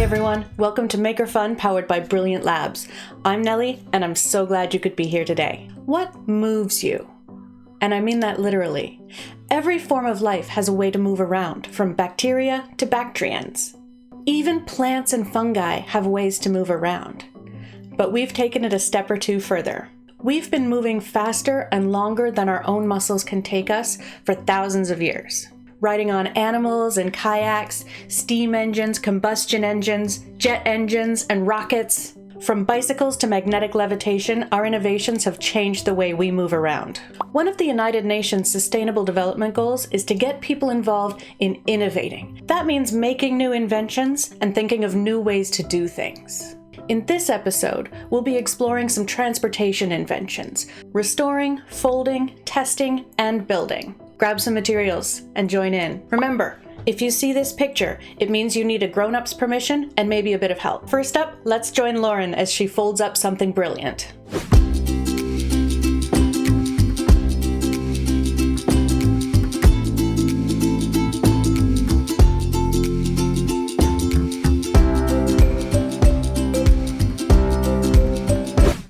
everyone, welcome to MakerFun powered by Brilliant Labs. I'm Nellie, and I'm so glad you could be here today. What moves you? And I mean that literally. Every form of life has a way to move around, from bacteria to bactrians. Even plants and fungi have ways to move around. But we've taken it a step or two further. We've been moving faster and longer than our own muscles can take us for thousands of years. Riding on animals and kayaks, steam engines, combustion engines, jet engines, and rockets. From bicycles to magnetic levitation, our innovations have changed the way we move around. One of the United Nations Sustainable Development Goals is to get people involved in innovating. That means making new inventions and thinking of new ways to do things. In this episode, we'll be exploring some transportation inventions, restoring, folding, testing, and building. Grab some materials and join in. Remember, if you see this picture, it means you need a grown-up's permission and maybe a bit of help. First up, let's join Lauren as she folds up something brilliant.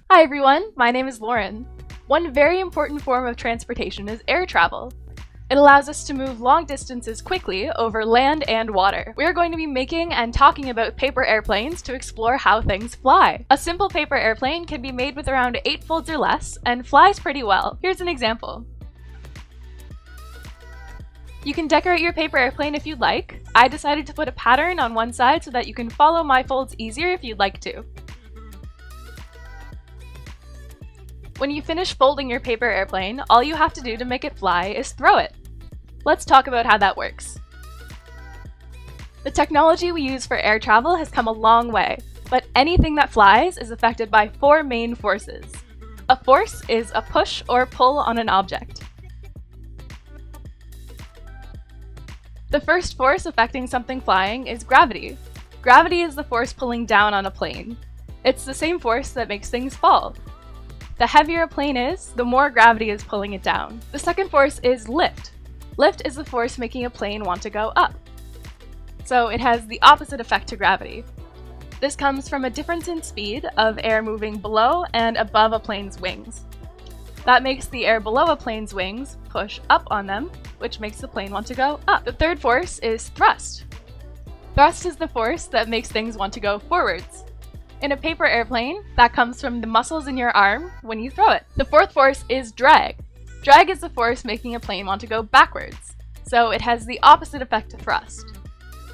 Hi everyone, my name is Lauren. One very important form of transportation is air travel. It allows us to move long distances quickly over land and water. We are going to be making and talking about paper airplanes to explore how things fly. A simple paper airplane can be made with around 8 folds or less and flies pretty well. Here's an example. You can decorate your paper airplane if you'd like. I decided to put a pattern on one side so that you can follow my folds easier if you'd like to. When you finish folding your paper airplane, all you have to do to make it fly is throw it. Let's talk about how that works. The technology we use for air travel has come a long way, but anything that flies is affected by 4 main forces. A force is a push or pull on an object. The first force affecting something flying is gravity. Gravity is the force pulling down on a plane. It's the same force that makes things fall. The heavier a plane is, the more gravity is pulling it down. The second force is lift. Lift is the force making a plane want to go up. So it has the opposite effect to gravity. This comes from a difference in speed of air moving below and above a plane's wings. That makes the air below a plane's wings push up on them, which makes the plane want to go up. The third force is thrust. Thrust is the force that makes things want to go forwards. In a paper airplane, that comes from the muscles in your arm when you throw it. The fourth force is drag. Drag is the force making a plane want to go backwards, so it has the opposite effect to thrust.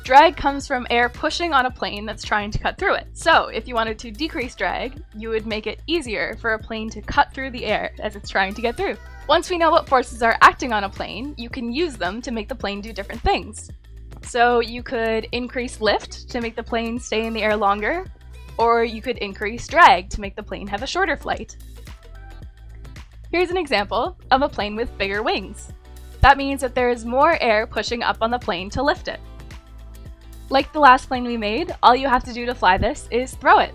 Drag comes from air pushing on a plane that's trying to cut through it. So if you wanted to decrease drag, you would make it easier for a plane to cut through the air as it's trying to get through. Once we know what forces are acting on a plane, you can use them to make the plane do different things. So you could increase lift to make the plane stay in the air longer, or you could increase drag to make the plane have a shorter flight. Here's an example of a plane with bigger wings. That means that there is more air pushing up on the plane to lift it. Like the last plane we made, all you have to do to fly this is throw it.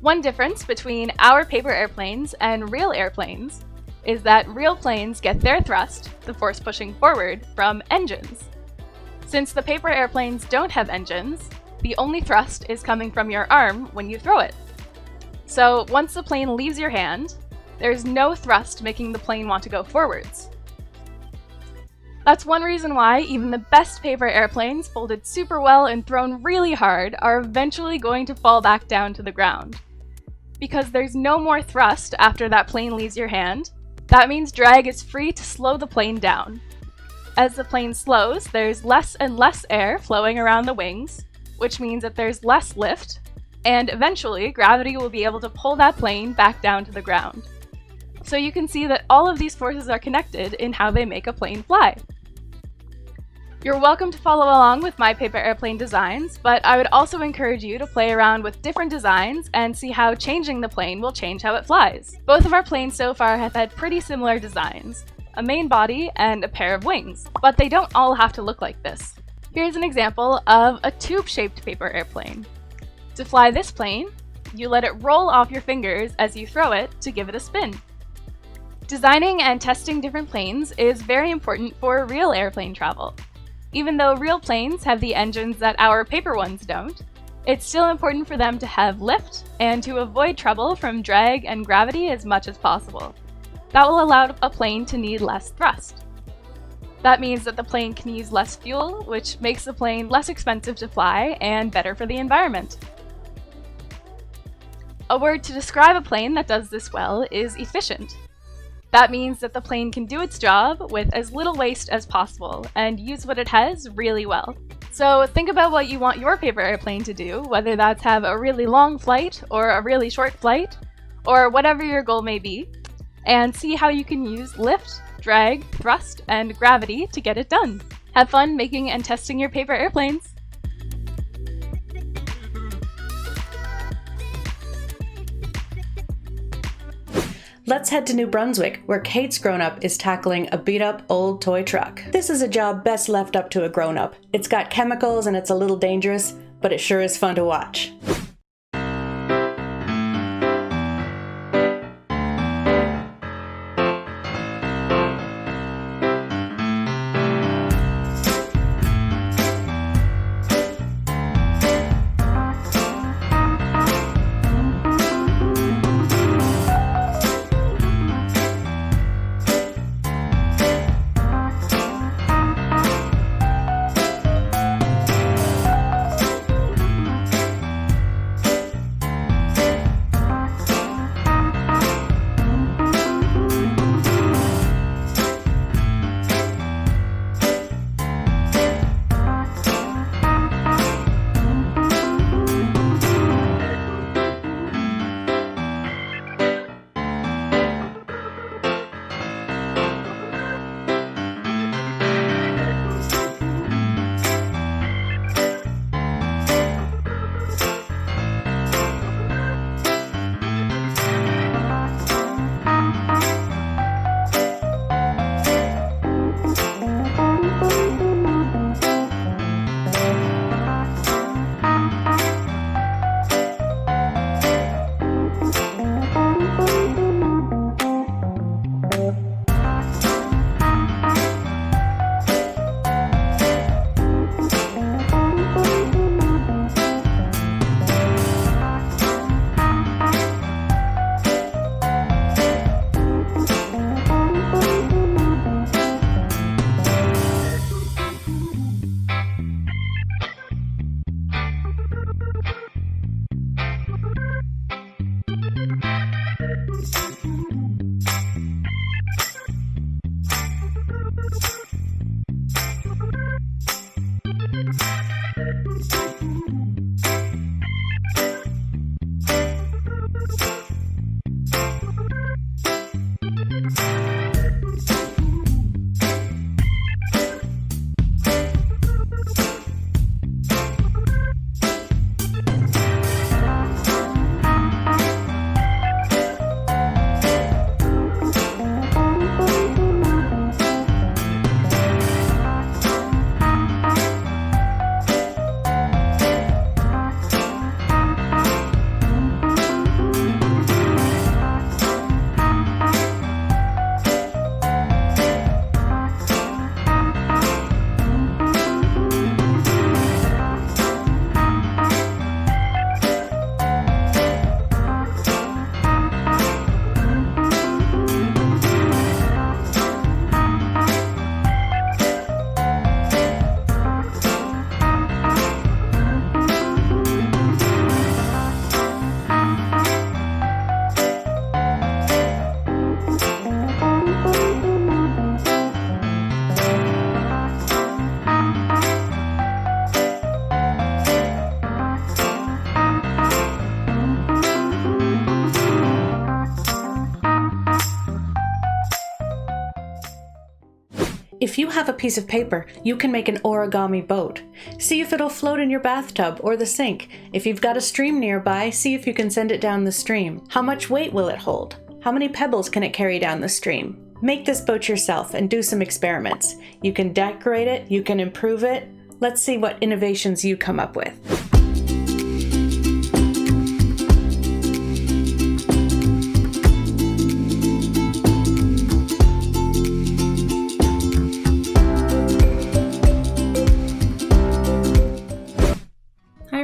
One difference between our paper airplanes and real airplanes is that real planes get their thrust, the force pushing forward, from engines. Since the paper airplanes don't have engines, the only thrust is coming from your arm when you throw it. So once the plane leaves your hand, there's no thrust making the plane want to go forwards. That's one reason why even the best paper airplanes folded super well and thrown really hard are eventually going to fall back down to the ground. Because there's no more thrust after that plane leaves your hand, that means drag is free to slow the plane down. As the plane slows, there's less and less air flowing around the wings, which means that there's less lift, and eventually gravity will be able to pull that plane back down to the ground. So you can see that all of these forces are connected in how they make a plane fly. You're welcome to follow along with my paper airplane designs, but I would also encourage you to play around with different designs and see how changing the plane will change how it flies. Both of our planes so far have had pretty similar designs. A main body, and a pair of wings. But they don't all have to look like this. Here's an example of a tube-shaped paper airplane. To fly this plane, you let it roll off your fingers as you throw it to give it a spin. Designing and testing different planes is very important for real airplane travel. Even though real planes have the engines that our paper ones don't, it's still important for them to have lift and to avoid trouble from drag and gravity as much as possible. That will allow a plane to need less thrust. That means that the plane can use less fuel, which makes the plane less expensive to fly and better for the environment. A word to describe a plane that does this well is efficient. That means that the plane can do its job with as little waste as possible and use what it has really well. So think about what you want your paper airplane to do, whether that's have a really long flight or a really short flight, or whatever your goal may be, and see how you can use lift, drag, thrust, and gravity to get it done. Have fun making and testing your paper airplanes! Let's head to New Brunswick, where Kate's grown-up is tackling a beat-up old toy truck. This is a job best left up to a grown-up. It's got chemicals and it's a little dangerous, but it sure is fun to watch. If you have a piece of paper, you can make an origami boat. See if it'll float in your bathtub or the sink. If you've got a stream nearby, see if you can send it down the stream. How much weight will it hold? How many pebbles can it carry down the stream? Make this boat yourself and do some experiments. You can decorate it, you can improve it. Let's see what innovations you come up with.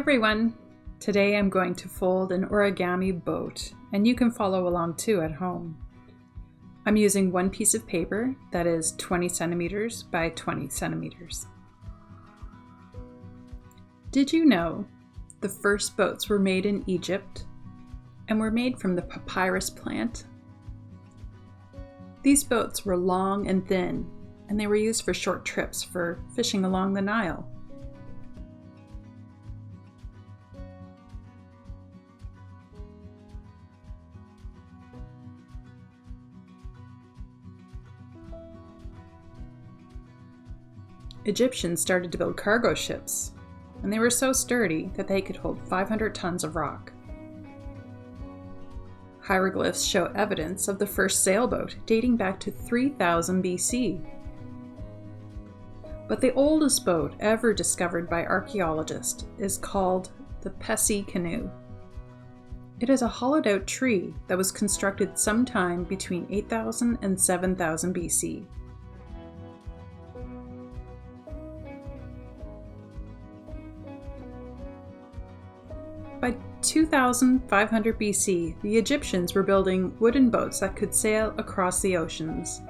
everyone! Today I'm going to fold an origami boat, and you can follow along too at home. I'm using one piece of paper that is 20 centimeters by 20 centimeters. Did you know the first boats were made in Egypt and were made from the papyrus plant? These boats were long and thin, and they were used for short trips for fishing along the Nile. Egyptians started to build cargo ships, and they were so sturdy that they could hold 500 tons of rock. Hieroglyphs show evidence of the first sailboat dating back to 3000 BC. But the oldest boat ever discovered by archaeologists is called the Pecci Canoe. It is a hollowed-out tree that was constructed sometime between 8000 and 7000 BC. By 2500 BC, the Egyptians were building wooden boats that could sail across the oceans.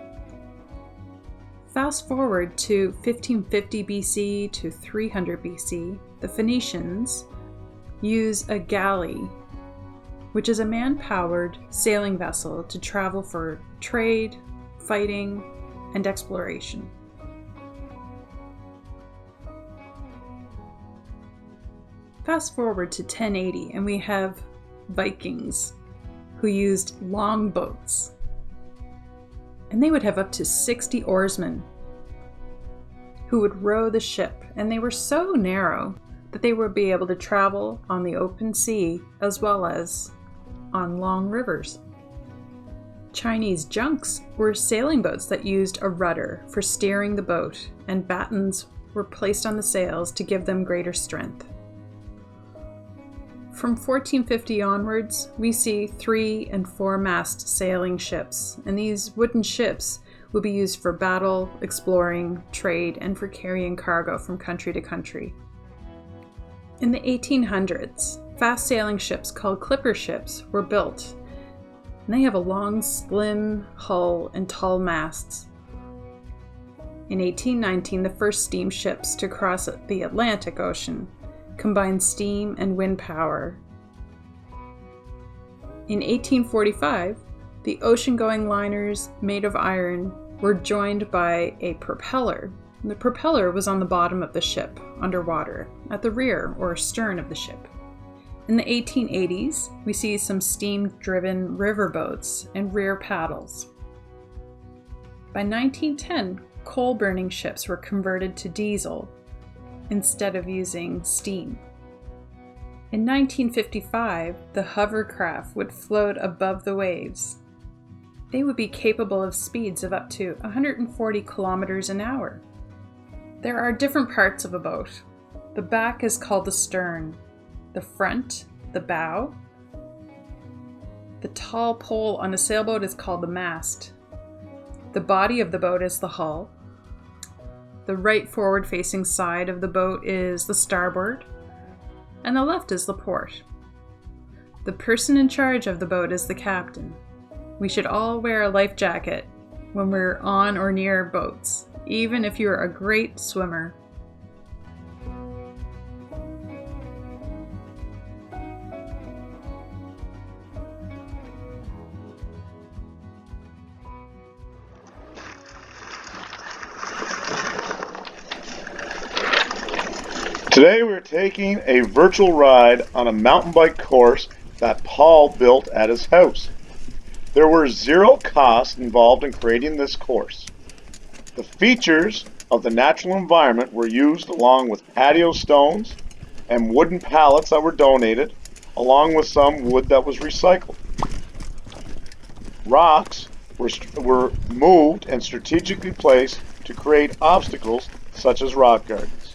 Fast forward to 1550 BC to 300 BC, the Phoenicians use a galley, which is a man-powered sailing vessel to travel for trade, fighting, and exploration. Fast forward to 1080 and we have Vikings who used long boats. And they would have up to 60 oarsmen who would row the ship, and they were so narrow that they would be able to travel on the open sea as well as on long rivers. Chinese junks were sailing boats that used a rudder for steering the boat, and battens were placed on the sails to give them greater strength. From 1450 onwards, we see 3- and 4-mast sailing ships, and these wooden ships would be used for battle, exploring, trade, and for carrying cargo from country to country. In the 1800s, fast sailing ships called clipper ships were built, and they have a long, slim hull and tall masts. In 1819, the first steamships to cross the Atlantic Ocean combined steam and wind power. In 1845, the ocean-going liners made of iron were joined by a propeller. The propeller was on the bottom of the ship, underwater, at the rear or stern of the ship. In the 1880s, we see some steam-driven riverboats and rear paddles. By 1910, coal-burning ships were converted to diesel instead of using steam. In 1955, the hovercraft would float above the waves. They would be capable of speeds of up to 140 kilometers an hour. There are different parts of a boat. The back is called the stern, the front, the bow. The tall pole on a sailboat is called the mast. The body of the boat is the hull. The right forward-facing side of the boat is the starboard, and the left is the port. The person in charge of the boat is the captain. We should all wear a life jacket when we're on or near boats, even if you're a great swimmer. Today we're taking a virtual ride on a mountain bike course that Paul built at his house. There were zero costs involved in creating this course. The features of the natural environment were used along with patio stones and wooden pallets that were donated, along with some wood that was recycled. Rocks were moved and strategically placed to create obstacles such as rock gardens.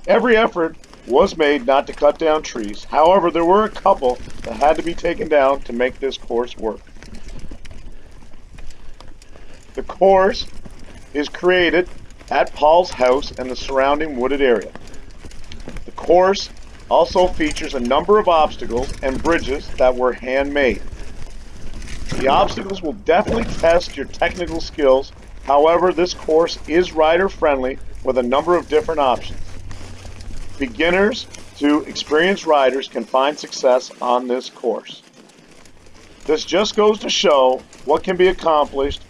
Every effort was made not to cut down trees. However, there were a couple that had to be taken down to make this course work. The course is created at Paul's house and the surrounding wooded area. The course also features a number of obstacles and bridges that were handmade. The obstacles will definitely test your technical skills. However, this course is rider-friendly with a number of different options. Beginners to experienced riders can find success on this course. This just goes to show what can be accomplished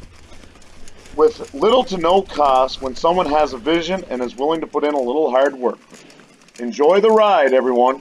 with little to no cost when someone has a vision and is willing to put in a little hard work. Enjoy the ride, everyone.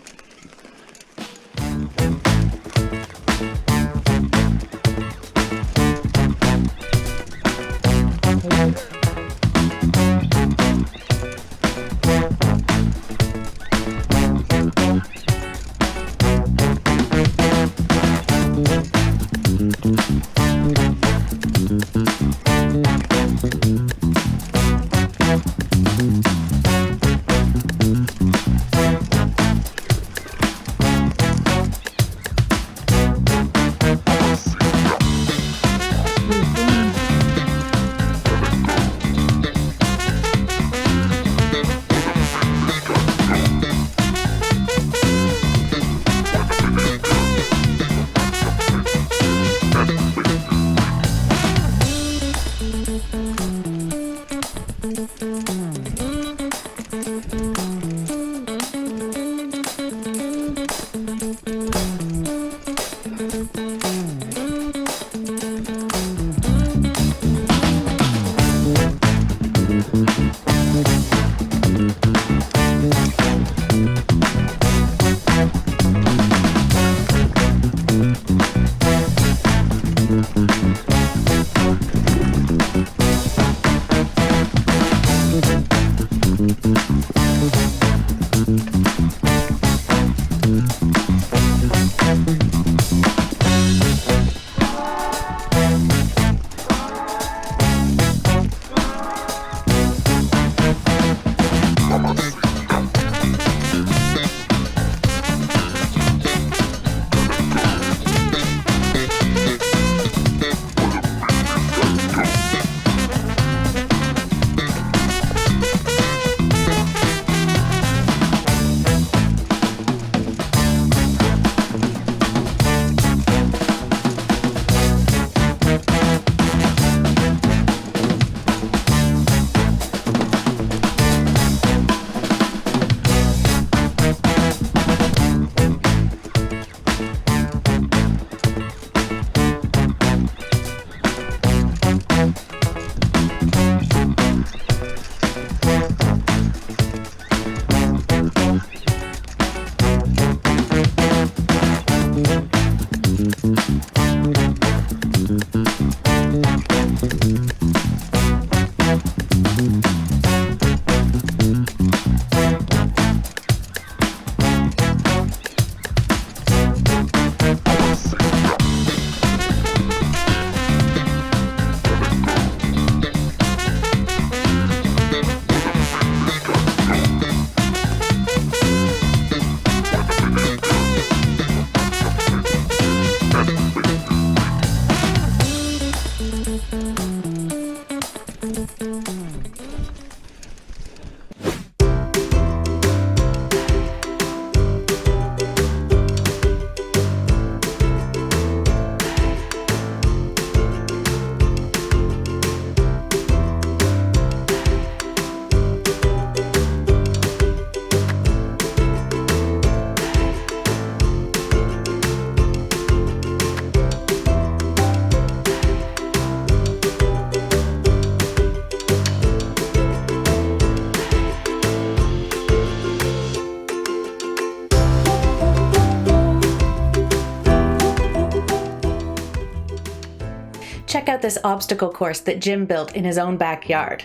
Check out this obstacle course that Jim built in his own backyard.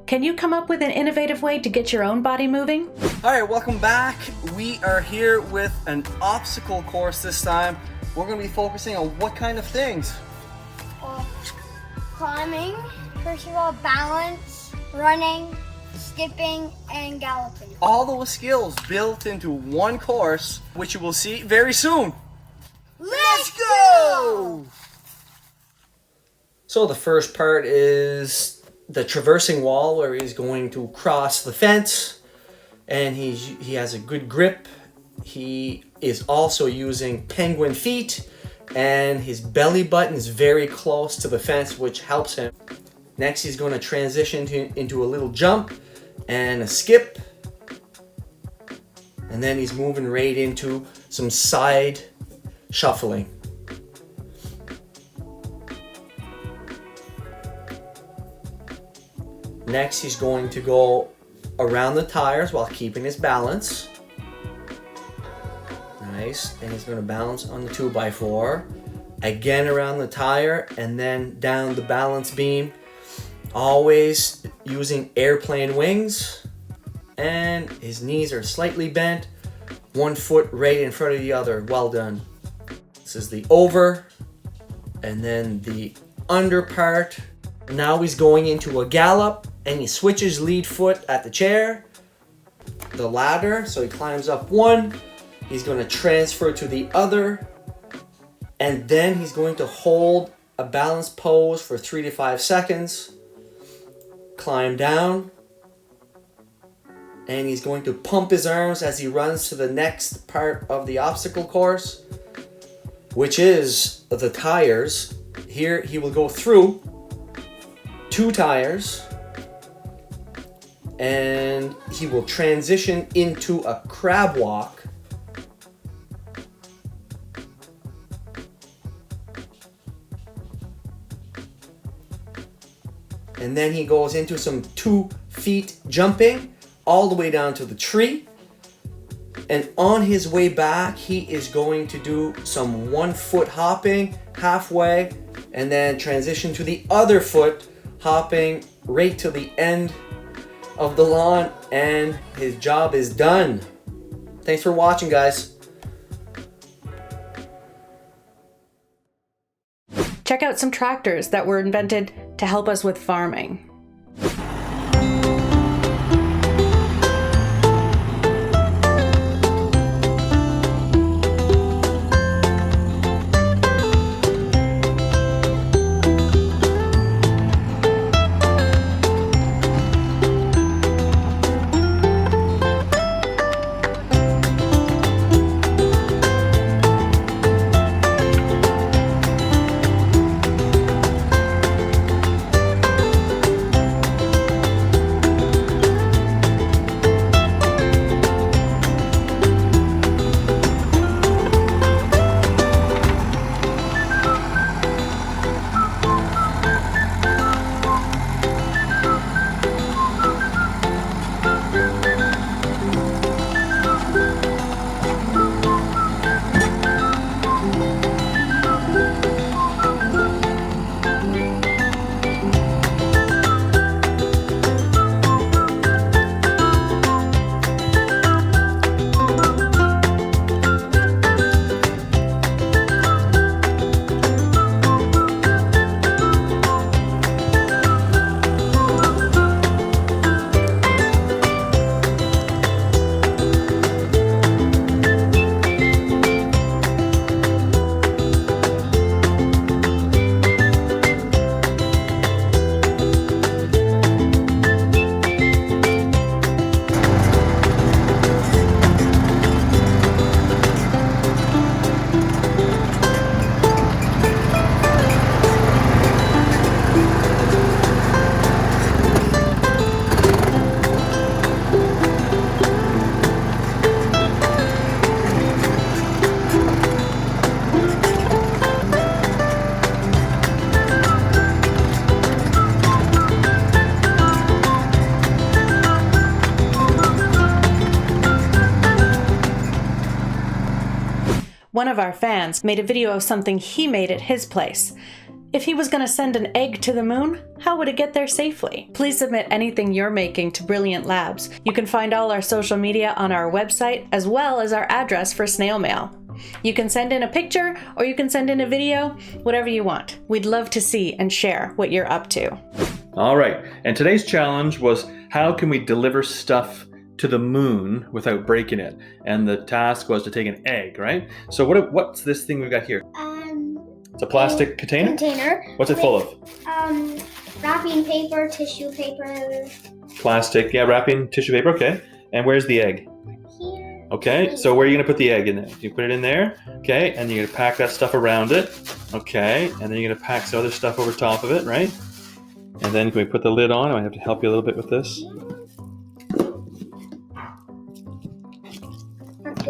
Can you come up with an innovative way to get your own body moving? Alright, welcome back. We are here with an obstacle course this time. We're going to be focusing on what kind of things? Climbing, first of all, balance, running, skipping, and galloping. All those skills built into one course, which you will see very soon. Let's go! So the first part is the traversing wall, where he's going to cross the fence. and he has a good grip. He is also using penguin feet, and his belly button is very close to the fence, which helps him. Next, he's going to transition into a little jump and a skip. And then he's moving right into some side shuffling. Next, he's going to go around the tires while keeping his balance. Nice. And he's going to balance on the 2x4. Again around the tire and then down the balance beam. Always using airplane wings. And his knees are slightly bent. One foot right in front of the other. Well done. This is the over. And then the under part. Now he's going into a gallop. And he switches lead foot at the chair. The ladder. So he climbs up one. He's going to transfer to the other. And then he's going to hold a balanced pose for 3 to 5 seconds. Climb down. And he's going to pump his arms as he runs to the next part of the obstacle course, which is the tires. Here he will go through 2 tires. And he will transition into a crab walk. And then he goes into some 2 feet jumping all the way down to the tree. And on his way back, he is going to do some 1 foot hopping halfway and then transition to the other foot, hopping right to the end of the lawn, and his job is done. Thanks for watching, guys. Check out some tractors that were invented to help us with farming. One of our fans made a video of something he made at his place. If he was going to send an egg to the moon, how would it get there safely? Please submit anything you're making to Brilliant Labs. You can find all our social media on our website, as well as our address for snail mail. You can send in a picture, or you can send in a video, whatever you want. We'd love to see and share what you're up to. All right, and today's challenge was, how can we deliver stuff to the moon without breaking it? And the task was to take an egg, right? So what's this thing we've got here? It's a plastic container? What's it full of? Wrapping paper, tissue paper. Plastic, yeah, wrapping, tissue paper, okay. And where's the egg? Here. Okay, so where are you going to put the egg in there? You put it in there, okay, and you're going to pack that stuff around it, okay, and then you're going to pack some other stuff over top of it, right? And then can we put the lid on? I might have to help you a little bit with this.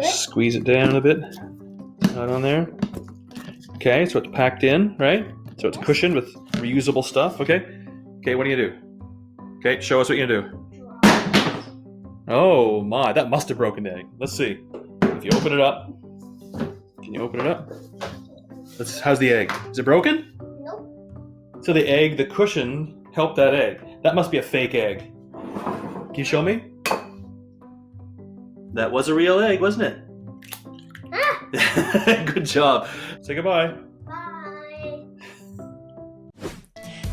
Squeeze it down a bit. Not on there. Okay, so it's packed in, right? So it's cushioned with reusable stuff, okay? Okay, what do you do? Okay, show us what you're gonna do. Oh my, that must have broken the egg. Let's see. If you open it up. Can you open it up? How's the egg? Is it broken? Nope. So the egg, the cushion, helped that egg. That must be a fake egg. Can you show me? That was a real egg, wasn't it? Ah. Good job. Say goodbye. Bye.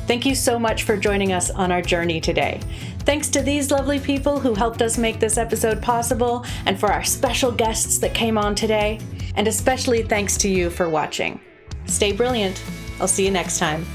Thank you so much for joining us on our journey today. Thanks to these lovely people who helped us make this episode possible, and for our special guests that came on today. And especially thanks to you for watching. Stay brilliant. I'll see you next time.